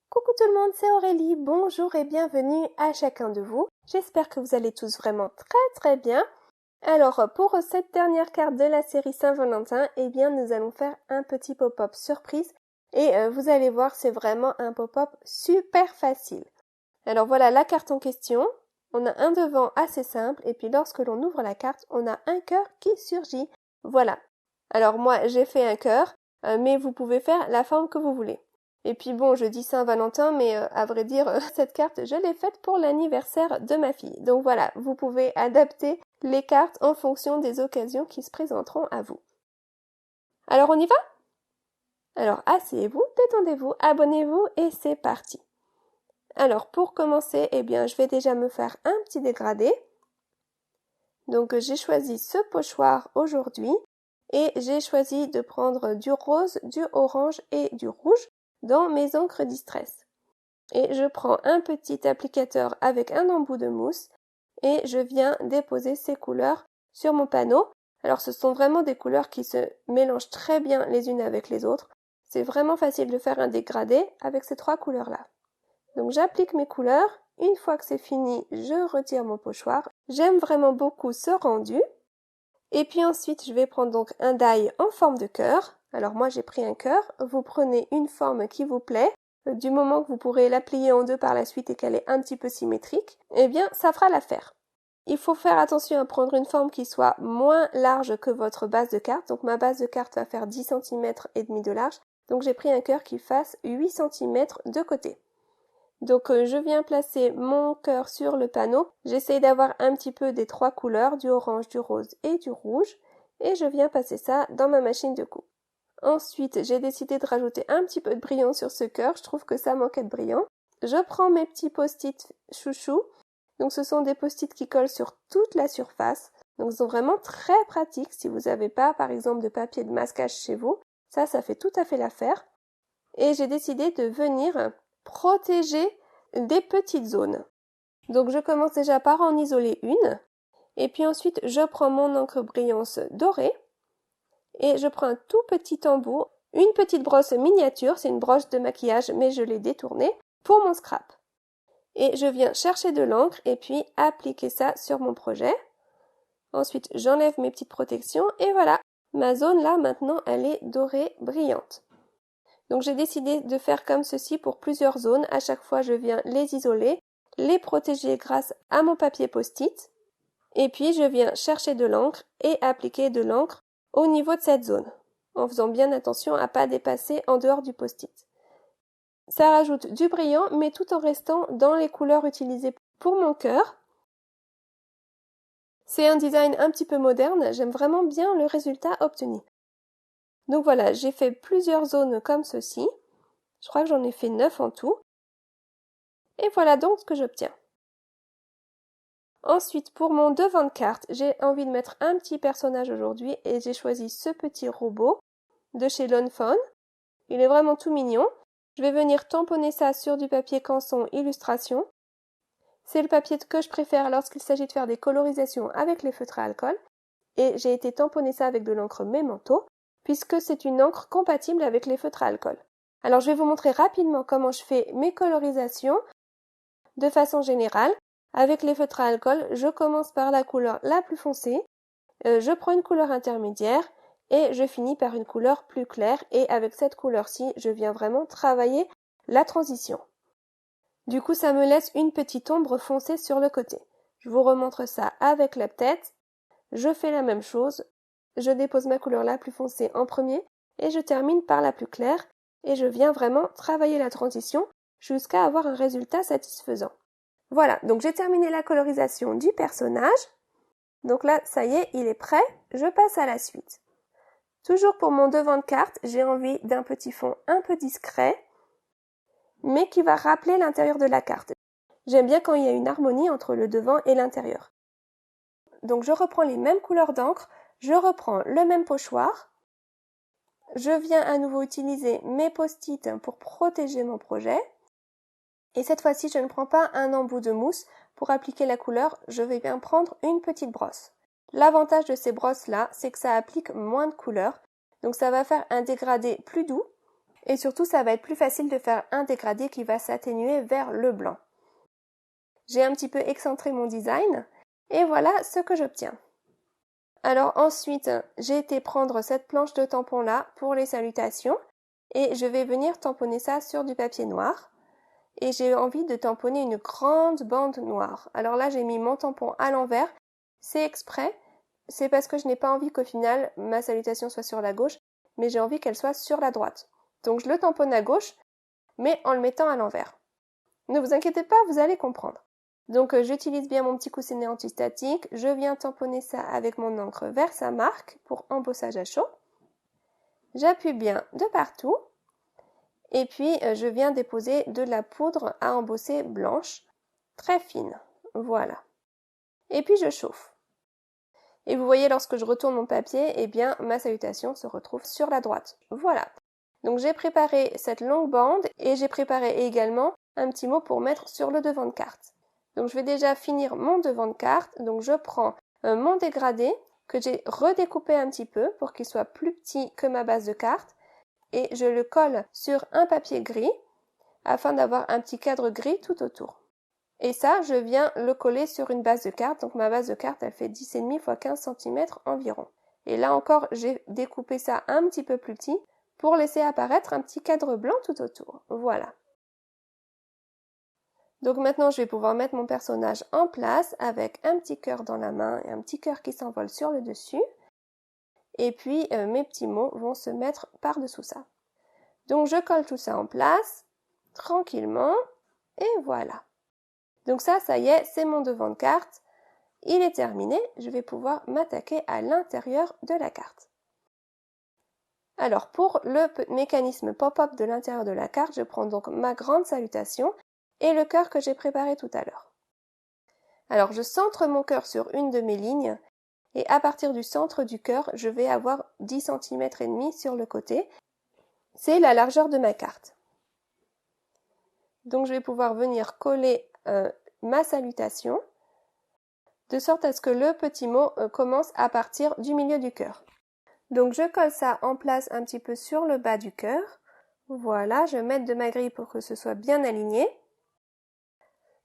Coucou tout le monde, c'est Aurélie, bonjour et bienvenue à chacun de vous. J'espère que vous allez tous vraiment très bien. Alors pour cette dernière carte de la série Saint-Valentin, eh bien nous allons faire un petit pop-up surprise et vous allez voir c'est vraiment un pop-up super facile. Alors voilà la carte en question, on a un devant assez simple et puis lorsque l'on ouvre la carte, on a un cœur qui surgit. Voilà. Alors moi j'ai fait un cœur, mais vous pouvez faire la forme que vous voulez. Et puis bon, je dis Saint-Valentin, mais à vrai dire, cette carte, je l'ai faite pour l'anniversaire de ma fille. Donc voilà, vous pouvez adapter les cartes en fonction des occasions qui se présenteront à vous. Alors on y va? Alors asseyez-vous, détendez-vous, abonnez-vous et c'est parti. Alors pour commencer, eh bien je vais déjà me faire un petit dégradé. Donc j'ai choisi ce pochoir aujourd'hui et j'ai choisi de prendre du rose, du orange et du rouge dans mes encres Distress. Et je prends un petit applicateur avec un embout de mousse et je viens déposer ces couleurs sur mon panneau. Alors ce sont vraiment des couleurs qui se mélangent très bien les unes avec les autres. C'est vraiment facile de faire un dégradé avec ces trois couleurs-là. Donc j'applique mes couleurs. Une fois que c'est fini, je retire mon pochoir. J'aime vraiment beaucoup ce rendu. Et puis ensuite, je vais prendre donc un die en forme de cœur. Alors moi, j'ai pris un cœur. Vous prenez une forme qui vous plaît. Du moment que vous pourrez la plier en deux par la suite et qu'elle est un petit peu symétrique, eh bien, ça fera l'affaire. Il faut faire attention à prendre une forme qui soit moins large que votre base de carte. Donc ma base de carte va faire 10 cm et demi de large. Donc j'ai pris un cœur qui fasse 8 cm de côté. Donc je viens placer mon cœur sur le panneau. J'essaye d'avoir un petit peu des trois couleurs, du orange, du rose et du rouge. Et je viens passer ça dans ma machine de coupe. Ensuite, j'ai décidé de rajouter un petit peu de brillant sur ce cœur. Je trouve que ça manquait de brillant. Je prends mes petits post-it chouchou. Donc ce sont des post-it qui collent sur toute la surface. Donc ils sont vraiment très pratiques si vous n'avez pas par exemple de papier de masquage chez vous. Ça fait tout à fait l'affaire. Et j'ai décidé de venir protéger des petites zones. Donc je commence déjà par en isoler une. Et puis ensuite, je prends mon encre brillance dorée. Et je prends un tout petit embout, une petite brosse miniature, c'est une broche de maquillage mais je l'ai détournée, pour mon scrap. Et je viens chercher de l'encre et puis appliquer ça sur mon projet. Ensuite, j'enlève mes petites protections et voilà, ma zone là maintenant elle est dorée brillante. Donc j'ai décidé de faire comme ceci pour plusieurs zones. À chaque fois, je viens les isoler, les protéger grâce à mon papier post-it. Et puis, je viens chercher de l'encre et appliquer de l'encre au niveau de cette zone, en faisant bien attention à ne pas dépasser en dehors du post-it. Ça rajoute du brillant, mais tout en restant dans les couleurs utilisées pour mon cœur. C'est un design un petit peu moderne, j'aime vraiment bien le résultat obtenu. Donc voilà, j'ai fait plusieurs zones comme ceci. Je crois que j'en ai fait 9 en tout. Et voilà donc ce que j'obtiens. Ensuite, pour mon devant de carte, j'ai envie de mettre un petit personnage aujourd'hui et j'ai choisi ce petit robot de chez Lonfon. Il est vraiment tout mignon. Je vais venir tamponner ça sur du papier canson illustration. C'est le papier que je préfère lorsqu'il s'agit de faire des colorisations avec les feutres à alcool. Et j'ai été tamponner ça avec de l'encre Memento, puisque c'est une encre compatible avec les feutres à alcool. Alors je vais vous montrer rapidement comment je fais mes colorisations de façon générale. Avec les feutres à alcool, je commence par la couleur la plus foncée, je prends une couleur intermédiaire et je finis par une couleur plus claire et avec cette couleur-ci, je viens vraiment travailler la transition. Du coup, ça me laisse une petite ombre foncée sur le côté. Je vous remontre ça avec la tête. Je fais la même chose. Je dépose ma couleur la plus foncée en premier et je termine par la plus claire et je viens vraiment travailler la transition jusqu'à avoir un résultat satisfaisant. Voilà, donc j'ai terminé la colorisation du personnage. Donc là, ça y est, il est prêt. Je passe à la suite. Toujours pour mon devant de carte, j'ai envie d'un petit fond un peu discret, mais qui va rappeler l'intérieur de la carte. J'aime bien quand il y a une harmonie entre le devant et l'intérieur. Donc je reprends les mêmes couleurs d'encre, je reprends le même pochoir. Je viens à nouveau utiliser mes post-it pour protéger mon projet. Et cette fois-ci, je ne prends pas un embout de mousse. Pour appliquer la couleur, je vais bien prendre une petite brosse. L'avantage de ces brosses-là, c'est que ça applique moins de couleur. Donc ça va faire un dégradé plus doux. Et surtout, ça va être plus facile de faire un dégradé qui va s'atténuer vers le blanc. J'ai un petit peu excentré mon design et voilà ce que j'obtiens. Alors ensuite, j'ai été prendre cette planche de tampon là pour les salutations et je vais venir tamponner ça sur du papier noir. Et j'ai envie de tamponner une grande bande noire. Alors là, j'ai mis mon tampon à l'envers. C'est exprès. C'est parce que je n'ai pas envie qu'au final, ma salutation soit sur la gauche, mais j'ai envie qu'elle soit sur la droite. Donc je le tamponne à gauche, mais en le mettant à l'envers. Ne vous inquiétez pas, vous allez comprendre. Donc j'utilise bien mon petit coussinet antistatique. Je viens tamponner ça avec mon encre Versa marque pour embossage à chaud. J'appuie bien de partout. Et puis, je viens déposer de la poudre à embosser blanche, très fine. Voilà. Et puis, je chauffe. Et vous voyez, lorsque je retourne mon papier, eh bien, ma salutation se retrouve sur la droite. Voilà. Donc, j'ai préparé cette longue bande et j'ai préparé également un petit mot pour mettre sur le devant de carte. Donc, je vais déjà finir mon devant de carte. Donc, je prends mon dégradé que j'ai redécoupé un petit peu pour qu'il soit plus petit que ma base de carte. Et je le colle sur un papier gris afin d'avoir un petit cadre gris tout autour. Et ça, je viens le coller sur une base de carte. Donc ma base de carte, elle fait 10,5 x 15 cm environ. Et là encore, j'ai découpé ça un petit peu plus petit pour laisser apparaître un petit cadre blanc tout autour. Voilà. Donc maintenant, je vais pouvoir mettre mon personnage en place avec un petit cœur dans la main et un petit cœur qui s'envole sur le dessus. Et puis, mes petits mots vont se mettre par-dessous ça. Donc, je colle tout ça en place, tranquillement, et voilà. Donc ça y est, c'est mon devant de carte. Il est terminé, je vais pouvoir m'attaquer à l'intérieur de la carte. Alors, pour le mécanisme pop-up de l'intérieur de la carte, je prends donc ma grande salutation et le cœur que j'ai préparé tout à l'heure. Alors, je centre mon cœur sur une de mes lignes. Et à partir du centre du cœur, je vais avoir 10 cm et demi sur le côté. C'est la largeur de ma carte. Donc je vais pouvoir venir coller ma salutation de sorte à ce que le petit mot commence à partir du milieu du cœur. Donc je colle ça en place un petit peu sur le bas du cœur. Voilà, je mets de ma grille pour que ce soit bien aligné.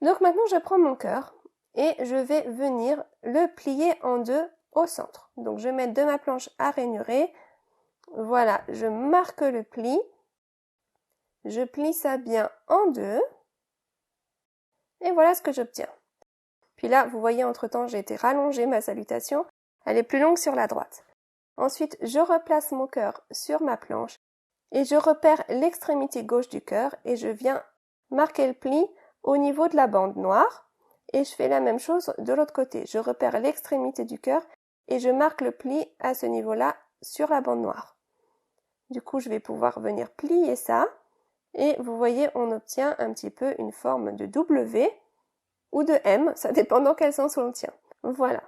Donc maintenant je prends mon cœur et je vais venir le plier en deux au centre. Donc je mets de ma planche à rainurer. Voilà, je marque le pli. Je plie ça bien en deux. Et voilà ce que j'obtiens. Puis là, vous voyez, entre-temps, j'ai été rallonger ma salutation. Elle est plus longue sur la droite. Ensuite, je replace mon cœur sur ma planche et je repère l'extrémité gauche du cœur et je viens marquer le pli au niveau de la bande noire. Et je fais la même chose de l'autre côté. Je repère l'extrémité du cœur et je marque le pli à ce niveau-là sur la bande noire. Du coup, je vais pouvoir venir plier ça. Et vous voyez, on obtient un petit peu une forme de W ou de M, ça dépend dans quel sens on le tient. Voilà.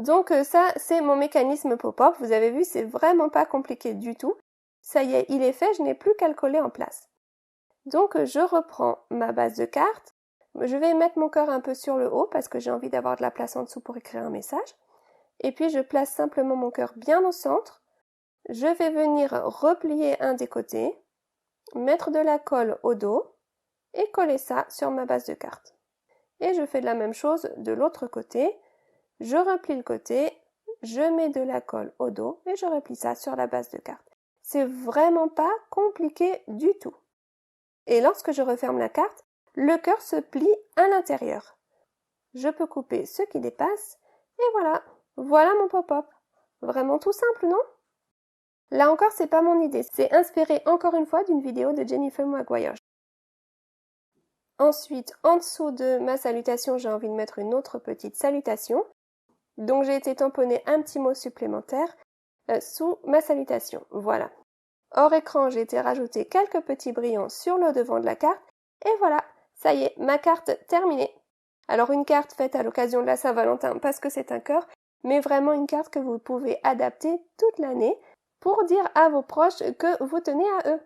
Donc ça, c'est mon mécanisme pop-up. Vous avez vu, c'est vraiment pas compliqué du tout. Ça y est, il est fait, je n'ai plus qu'à le coller en place. Donc je reprends ma base de carte. Je vais mettre mon cœur un peu sur le haut parce que j'ai envie d'avoir de la place en dessous pour écrire un message. Et puis je place simplement mon cœur bien au centre. Je vais venir replier un des côtés, mettre de la colle au dos et coller ça sur ma base de carte. Et je fais de la même chose de l'autre côté. Je replie le côté, je mets de la colle au dos et je replie ça sur la base de carte. C'est vraiment pas compliqué du tout. Et lorsque je referme la carte, le cœur se plie à l'intérieur. Je peux couper ce qui dépasse et voilà. Voilà mon pop-up. Vraiment tout simple, non? Là encore, c'est pas mon idée. C'est inspiré encore une fois d'une vidéo de Jennifer Maguire. Ensuite, en dessous de ma salutation, j'ai envie de mettre une autre petite salutation. Donc j'ai été tamponner un petit mot supplémentaire sous ma salutation. Voilà. Hors écran, j'ai été rajouter quelques petits brillants sur le devant de la carte. Et voilà, ça y est, ma carte terminée. Alors une carte faite à l'occasion de la Saint-Valentin parce que c'est un cœur, mais vraiment une carte que vous pouvez adapter toute l'année pour dire à vos proches que vous tenez à eux.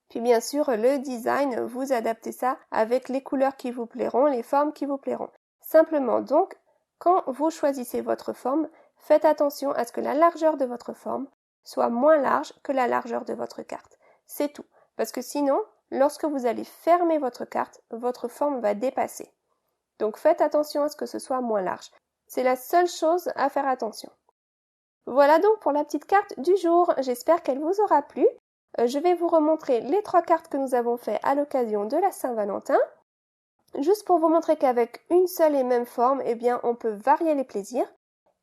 Puis bien sûr, le design, vous adaptez ça avec les couleurs qui vous plairont, les formes qui vous plairont. Simplement donc, quand vous choisissez votre forme, faites attention à ce que la largeur de votre forme soit moins large que la largeur de votre carte. C'est tout. Parce que sinon, lorsque vous allez fermer votre carte, votre forme va dépasser. Donc faites attention à ce que ce soit moins large. C'est la seule chose à faire attention. Voilà donc pour la petite carte du jour. J'espère qu'elle vous aura plu. Je vais vous remontrer les 3 cartes que nous avons fait à l'occasion de la Saint-Valentin. Juste pour vous montrer qu'avec une seule et même forme, eh bien, on peut varier les plaisirs.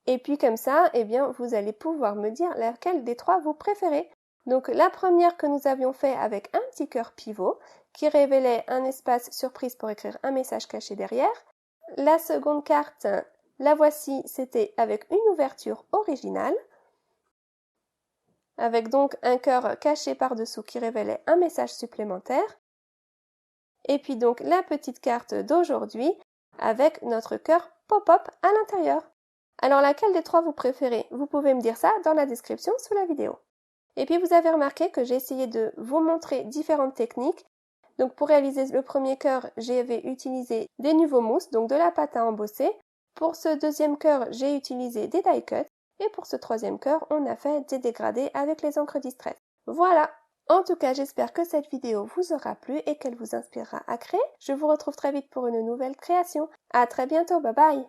Et puis comme ça, eh bien, vous allez pouvoir me dire laquelle des 3 vous préférez. Donc la première que nous avions fait avec un petit cœur pivot qui révélait un espace surprise pour écrire un message caché derrière. La seconde carte, la voici, c'était avec une ouverture originale, avec donc un cœur caché par-dessous qui révélait un message supplémentaire. Et puis donc la petite carte d'aujourd'hui avec notre cœur pop-up à l'intérieur. Alors laquelle des 3 vous préférez? Vous pouvez me dire ça dans la description sous la vidéo. Et puis vous avez remarqué que j'ai essayé de vous montrer différentes techniques. Donc pour réaliser le premier cœur, j'avais utilisé des nouveaux mousses, donc de la pâte à embosser. Pour ce deuxième cœur, j'ai utilisé des die cuts. Et pour ce troisième cœur, on a fait des dégradés avec les encres distress. Voilà! En tout cas, j'espère que cette vidéo vous aura plu et qu'elle vous inspirera à créer. Je vous retrouve très vite pour une nouvelle création. À très bientôt, bye bye!